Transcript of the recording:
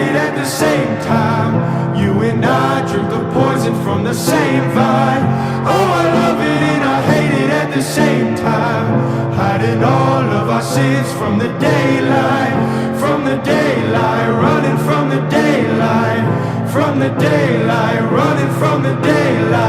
it at the same time. You and I drink the poison from the same vine. Oh, I love it and I hate it at the same time. Hiding all of our sins from the daylight, from the daylight, running from the daylight, from the daylight, running from the daylight.